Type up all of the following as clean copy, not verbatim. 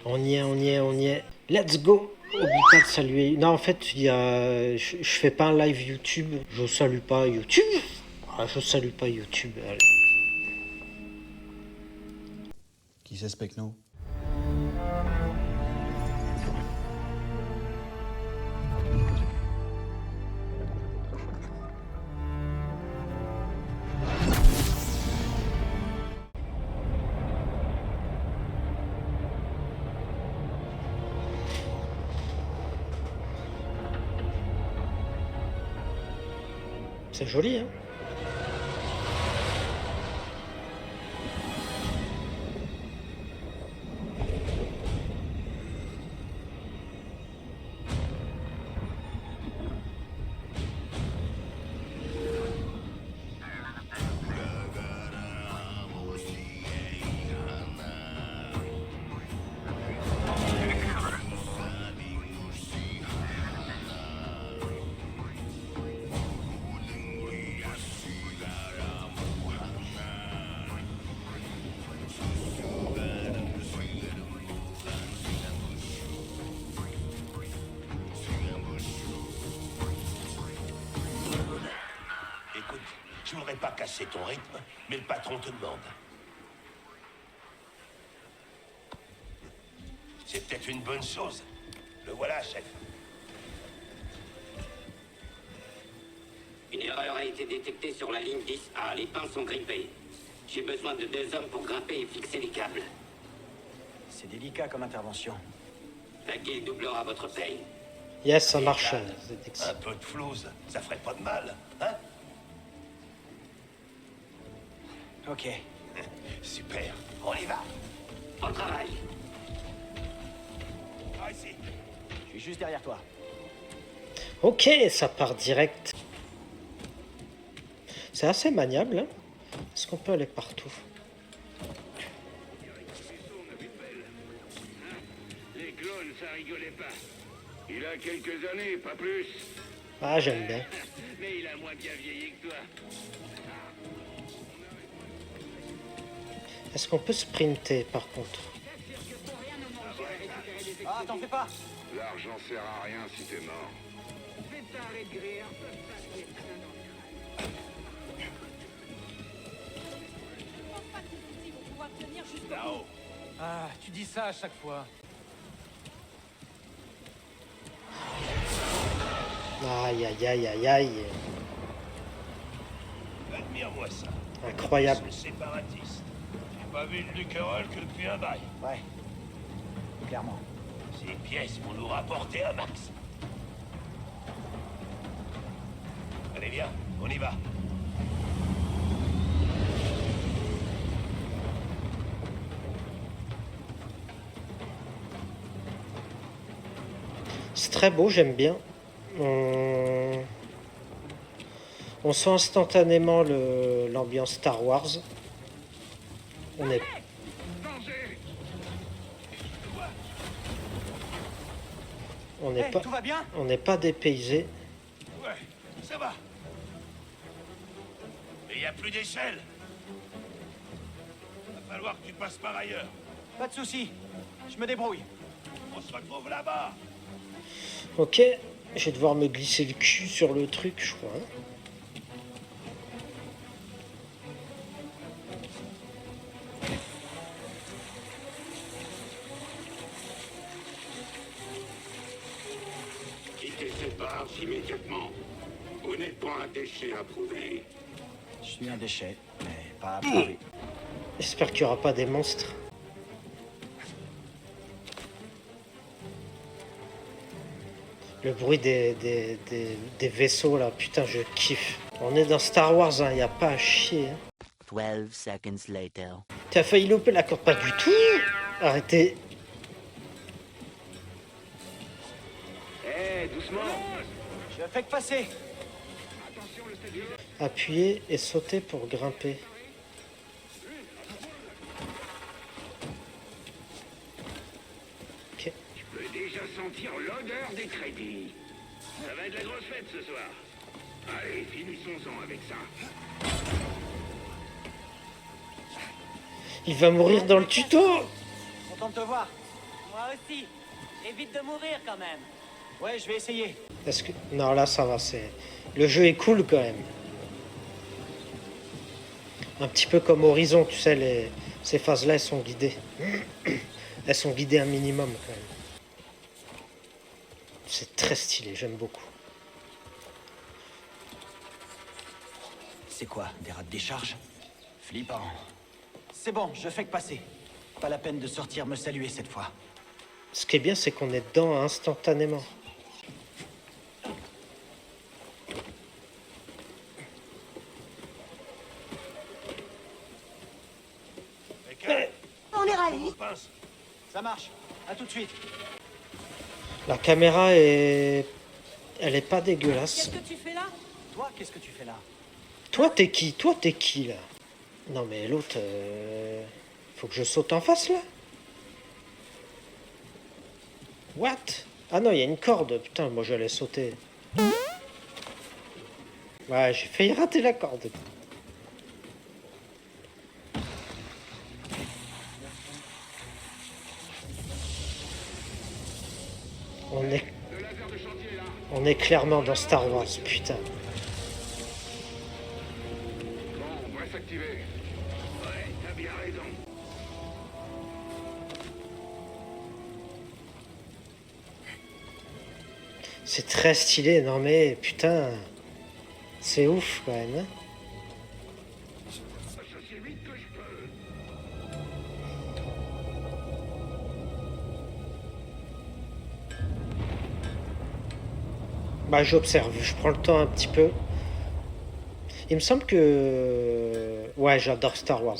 On y est, on y est, on y est. Let's go. Oublie pas de saluer. Non, en fait, je fais pas un live YouTube. Je salue pas YouTube. Ah, je salue pas YouTube. Allez. Qui c'est ce pecno? C'est joli, hein. Écoute, je voudrais pas casser ton rythme, mais le patron te demande. C'est peut-être une bonne chose. Le voilà, chef. Une erreur a été détectée sur la ligne 10A. Les pins sont grippés. J'ai besoin de 2 hommes pour grimper et fixer les câbles. C'est délicat comme intervention. La guilde doublera votre paye. Yes, ça marche. Un peu de flouze, ça ferait pas de mal, hein? Ok. Super, on y va. Au travail. Ah, ici. Je suis juste derrière toi. Ok, ça part direct. C'est assez maniable, hein. Est-ce qu'on peut aller partout? Les clones, ça rigolait pas. Il a quelques années, pas plus. Ah, j'aime bien. Mais il a moins bien vieilli que toi. Est-ce qu'on peut sprinter, par contre? Ah, t'en fais pas. L'argent sert à rien si t'es mort. Là-haut. Ah, tu dis ça à chaque fois. Aïe, aïe, aïe, aïe, aïe. Admire-moi ça. Incroyable. Ce séparatiste. J'ai pas vu une luquerolle que depuis un bail. Ouais. Clairement. Ces pièces vont nous rapporter un max. Allez, viens, on y va. C'est très beau, j'aime bien. On sent instantanément l'ambiance Star Wars. On est... On n'est Hey, pas, tout va bien? on n'est pas dépaysé. Ouais, ça va. Mais il n'y a plus d'échelle. Va falloir que tu passes par ailleurs. Pas de soucis. Je me débrouille. On se retrouve là-bas. Ok, je vais devoir me glisser le cul sur le truc, je crois. Hein. Quittez cette barge immédiatement. Vous n'êtes pas un déchet approuvé. Je suis un déchet, mais pas approuvé. J'espère qu'il n'y aura pas des monstres. Le bruit des vaisseaux là, putain, je kiffe. On est dans Star Wars, hein, y a pas à chier. Hein. 12 seconds later. T'as failli louper la corde, pas du tout. Arrêtez. Eh, doucement. Je fais que passer. Appuyez et sautez pour grimper. Ok. Je peux déjà sentir l'odeur des crédits. Ça va être la grosse fête ce soir. Allez, finissons-en avec ça. Il va mourir dans le tuto. Content de te voir. Moi aussi. Évite de mourir quand même. Ouais, je vais essayer. Est-ce que... Non, là, ça va, c'est... Le jeu est cool, quand même. Un petit peu comme Horizon, tu sais, ces phases-là, elles sont guidées. Elles sont guidées un minimum, quand même. C'est très stylé, j'aime beaucoup. C'est quoi, des rats de décharge? Flippant. C'est bon, je fais que passer. Pas la peine de sortir me saluer cette fois. Ce qui est bien, c'est qu'on est dedans instantanément. On est ravis. Ça marche. À tout de suite. La caméra est... Elle est pas dégueulasse. Qu'est-ce que tu fais là? Toi, qu'est-ce que tu fais là? Toi, t'es qui? Toi, t'es qui, là? Non, mais l'autre... Faut que je saute en face, là? What? Ah non, il y a une corde. Putain, moi, j'allais sauter. Ouais, j'ai failli rater la corde. On est clairement dans Star Wars, putain. Bon, on va s'activer. Ouais, t'as bien raison. C'est très stylé, non mais putain. C'est ouf quand même. Hein. Aussi vite que je peux. Bah j'observe, je prends le temps un petit peu. Il me semble que... Ouais, j'adore Star Wars.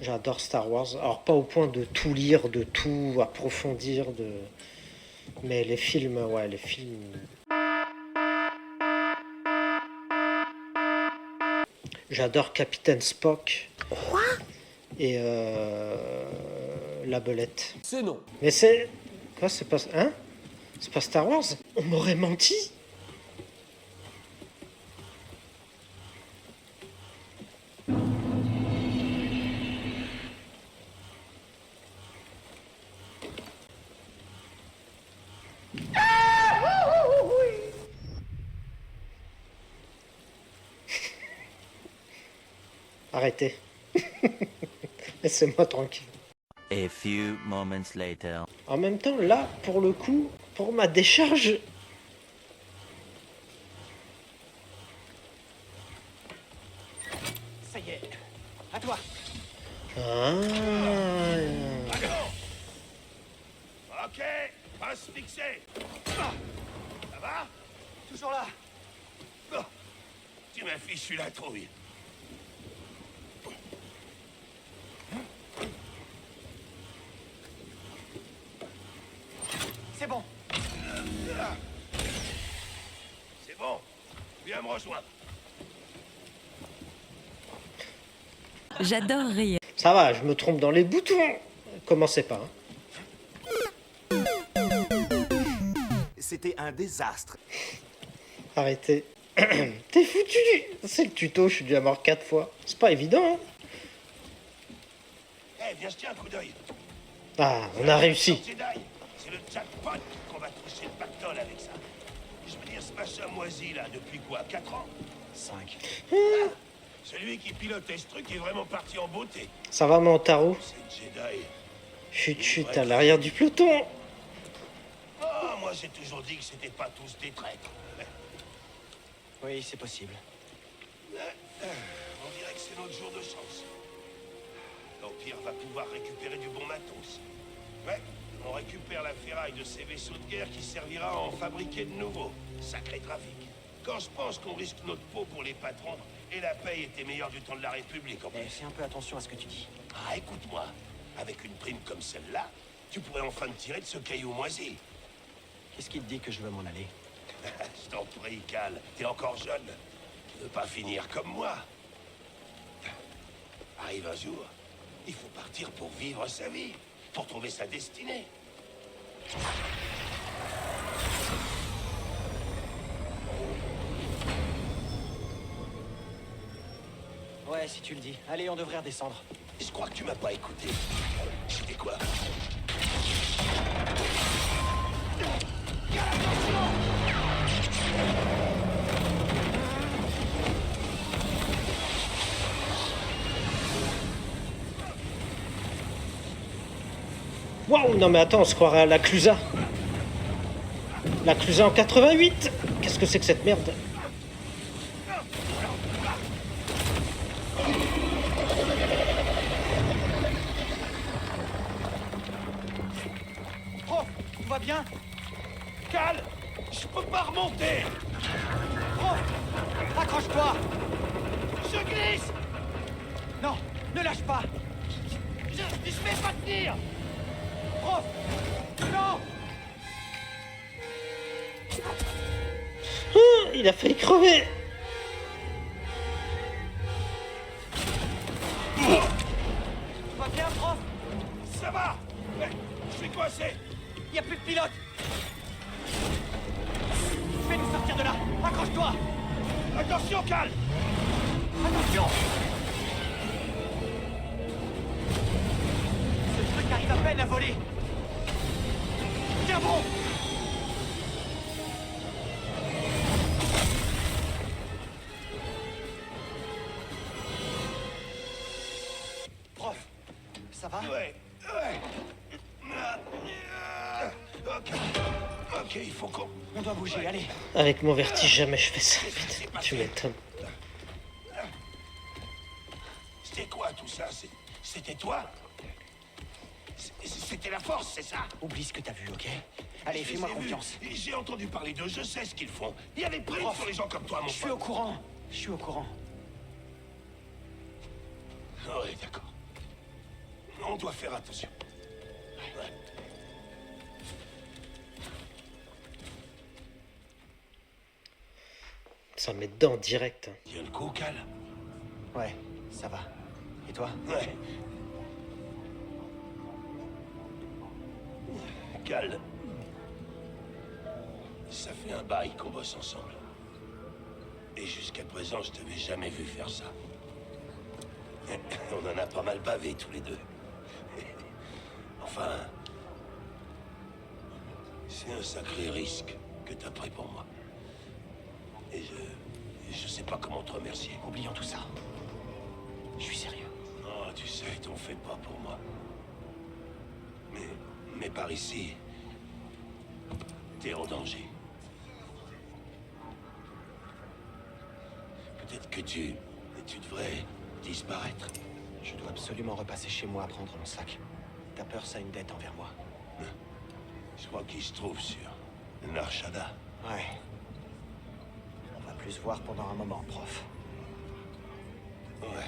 J'adore Star Wars. Alors pas au point de tout lire, de tout approfondir, de... Mais les films, ouais, les films... J'adore Capitaine Spock. Quoi? Et la belette. C'est non. Mais c'est... Quoi, c'est pas... Hein? C'est pas Star Wars? On m'aurait menti? Arrêtez. Laissez-moi tranquille. A few moments later. En même temps, là, pour le coup, pour ma décharge... Ça y est. À toi. Ah. Ok, passe fixé. Ça va? Toujours là. Bon, tu m'as fichu la trouille. C'est bon. C'est bon, viens me rejoindre. J'adore rire. Ça va, je me trompe dans les boutons. Commencez pas. Hein. C'était un désastre. Arrêtez. T'es foutu. C'est le tuto, je suis déjà mort 4 fois. C'est pas évident, hein. Eh, viens jeter un coup d'œil. Ah, on a réussi. Jedi, c'est le jackpot qu'on va toucher le pactole avec ça. Je veux dire, ce machin moisi là, depuis quoi, 4 ans? 5. Celui qui pilotait ce truc est vraiment parti en beauté. Ça va, mon tarot? C'est Jedi. Chut, chut, à l'arrière du peloton. Oh, moi j'ai toujours dit que c'était pas tous des traîtres. Oui, c'est possible. On dirait que c'est notre jour de chance. L'Empire va pouvoir récupérer du bon matos. Ouais, on récupère la ferraille de ces vaisseaux de guerre qui servira à en fabriquer de nouveaux. Sacré trafic. Quand je pense qu'on risque notre peau pour les patrons, et la paye était meilleure du temps de la République en plus. Fais un peu attention à ce que tu dis. Ah, écoute-moi, avec une prime comme celle-là, tu pourrais enfin te tirer de ce caillou moisi. Qu'est-ce qui te dit que je veux m'en aller? Je t'en prie, Cal, t'es encore jeune. Tu veux pas finir comme moi. Arrive un jour, il faut partir pour vivre sa vie, pour trouver sa destinée. Ouais, si tu le dis. Allez, on devrait redescendre. Je crois que tu m'as pas écouté. C'était quoi? Waouh, non mais attends, on se croirait à la Clusa. La Clusa en 88. Qu'est-ce que c'est que cette merde? Prof, tout va bien? Cal, je peux pas remonter. Prof, accroche-toi! Je glisse. Non, ne lâche pas! Je vais pas tenir. Prof! Non! Il a failli crever. Tout va bien, prof? Ça va. Mais je suis coincé. Y a plus de pilote! Je vais nous sortir de là! Accroche-toi! Attention, Cal. Attention! Ce truc arrive à peine à voler! Tiens bon! Prof, ça va? Ouais. Ok. Ok, il faut qu'on... On doit bouger, allez! Avec mon vertige, jamais je fais ça. Putain, tu m'étonnes. C'était quoi tout ça? C'était toi? C'était la force, c'est ça? Oublie ce que t'as vu, ok? Allez, Je fais-moi les ai vus. confiance. J'ai entendu parler d'eux, je sais ce qu'ils font. Il y a des primes Prof, sur les gens comme toi, mon Je suis au pote. courant. Je suis au courant. Oui, d'accord. On doit faire attention. Ouais. Ça met dedans direct. Tiens le coup, Cal. Ouais, ça va. Et toi? Ouais. Cal. Ça fait un bail qu'on bosse ensemble. Et jusqu'à présent, je t'avais jamais vu faire ça. On en a pas mal bavé tous les deux. Enfin... C'est un sacré risque que t'as pris pour moi. Et je sais pas comment te remercier. Oublions tout ça. Je suis sérieux. Oh, tu sais, t'en fais pas pour moi. Mais par ici, t'es en danger. Peut-être que tu devrais disparaître. Je dois absolument repasser chez moi à prendre mon sac. Ta peur, ça a une dette envers moi. Je crois qu'il se trouve sur Narshada. Ouais. On va plus se voir pendant un moment, prof. Ouais.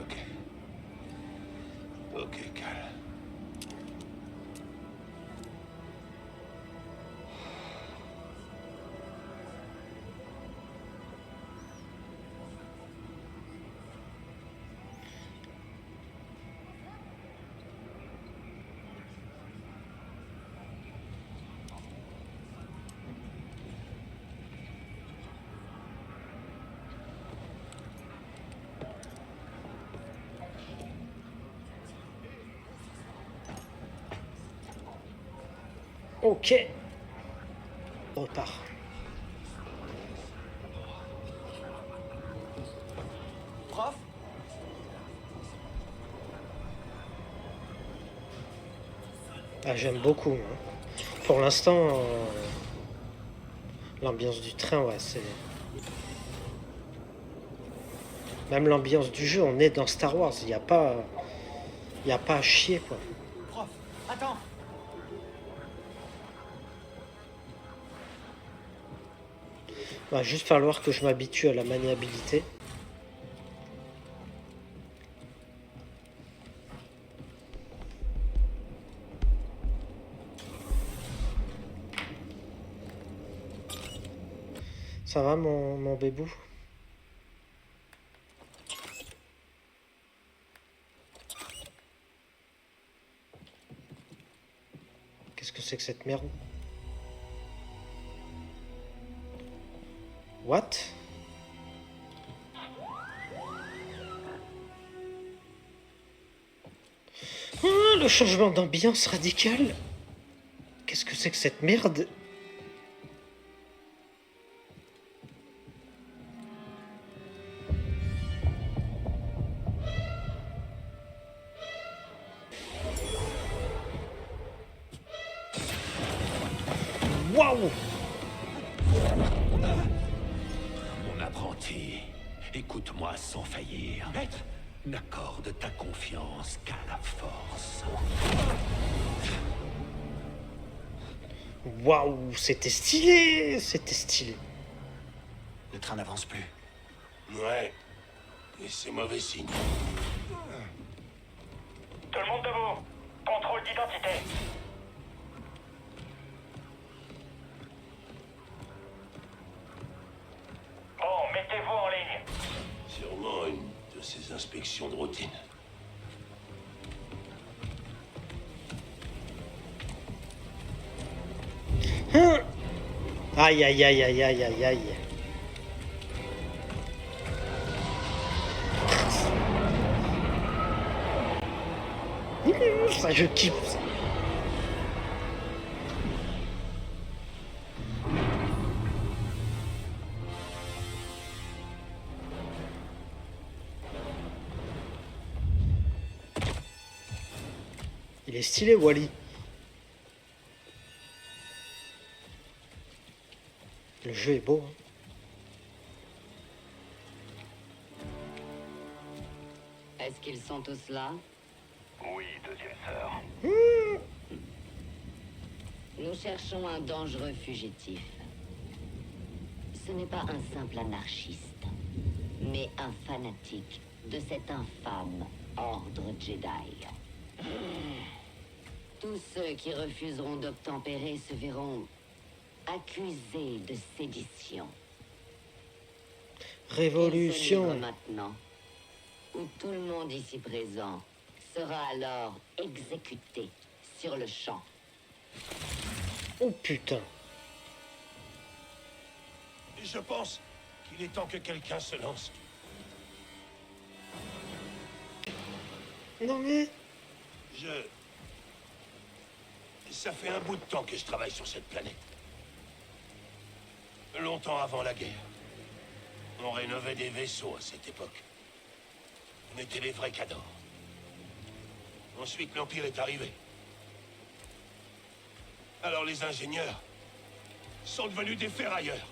Ok. Ok, Cal. Ok. On repart. Prof? Ah, j'aime beaucoup. Hein. Pour l'instant, l'ambiance du train, ouais, c'est... Même l'ambiance du jeu, on est dans Star Wars. Il n'y a pas... Il n'y a pas à chier, quoi. Prof, attends! Va juste falloir que je m'habitue à la maniabilité. Ça va mon bébou? Qu'est-ce que c'est que cette merde? What? Ah, le changement d'ambiance radical. Qu'est-ce que c'est que cette merde? Waouh! Mon apprenti, écoute-moi sans faillir. Maître, n'accorde ta confiance qu'à la force. Waouh! C'était stylé! C'était stylé. Le train n'avance plus. Ouais. Et c'est mauvais signe. Tout le monde debout. Contrôle d'identité. Bon, mettez-vous en ligne. Sûrement une de ces inspections de routine. Hein? Aïe, aïe, aïe, aïe, aïe, aïe, aïe. Ça, je kiffe. Ça. Il est stylé, Wally. Le jeu est beau. Hein. Est-ce qu'ils sont tous là? Oui, deuxième sœur. Nous cherchons un dangereux fugitif. Ce n'est pas un simple anarchiste, mais un fanatique de cet infâme ordre Jedi. Tous ceux qui refuseront d'obtempérer se verront accusés de sédition. Il se Révolution. livre maintenant, où tout le monde ici présent sera alors exécuté sur le champ. Oh putain. Je pense qu'il est temps que quelqu'un se lance. Non mais... Ça fait un bout de temps que je travaille sur cette planète. Longtemps avant la guerre. On rénovait des vaisseaux à cette époque. On était les vrais cadors. Ensuite, l'Empire est arrivé. Alors les ingénieurs sont devenus des ferrailleurs.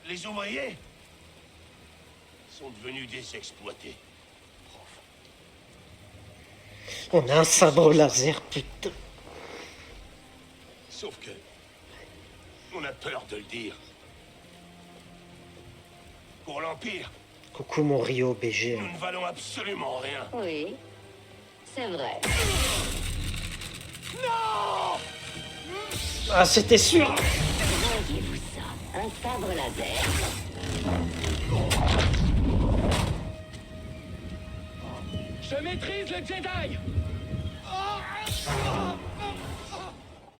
Les ouvriers sont devenus des exploités. On a un sabre laser, putain. Sauf que... on a peur de le dire. Pour l'Empire, Coucou mon Rio BG. nous ne valons absolument rien. Oui, c'est vrai. Non! Ah, c'était sûr. Voyez-vous ça? Un sabre laser. Je maîtrise le Jedi.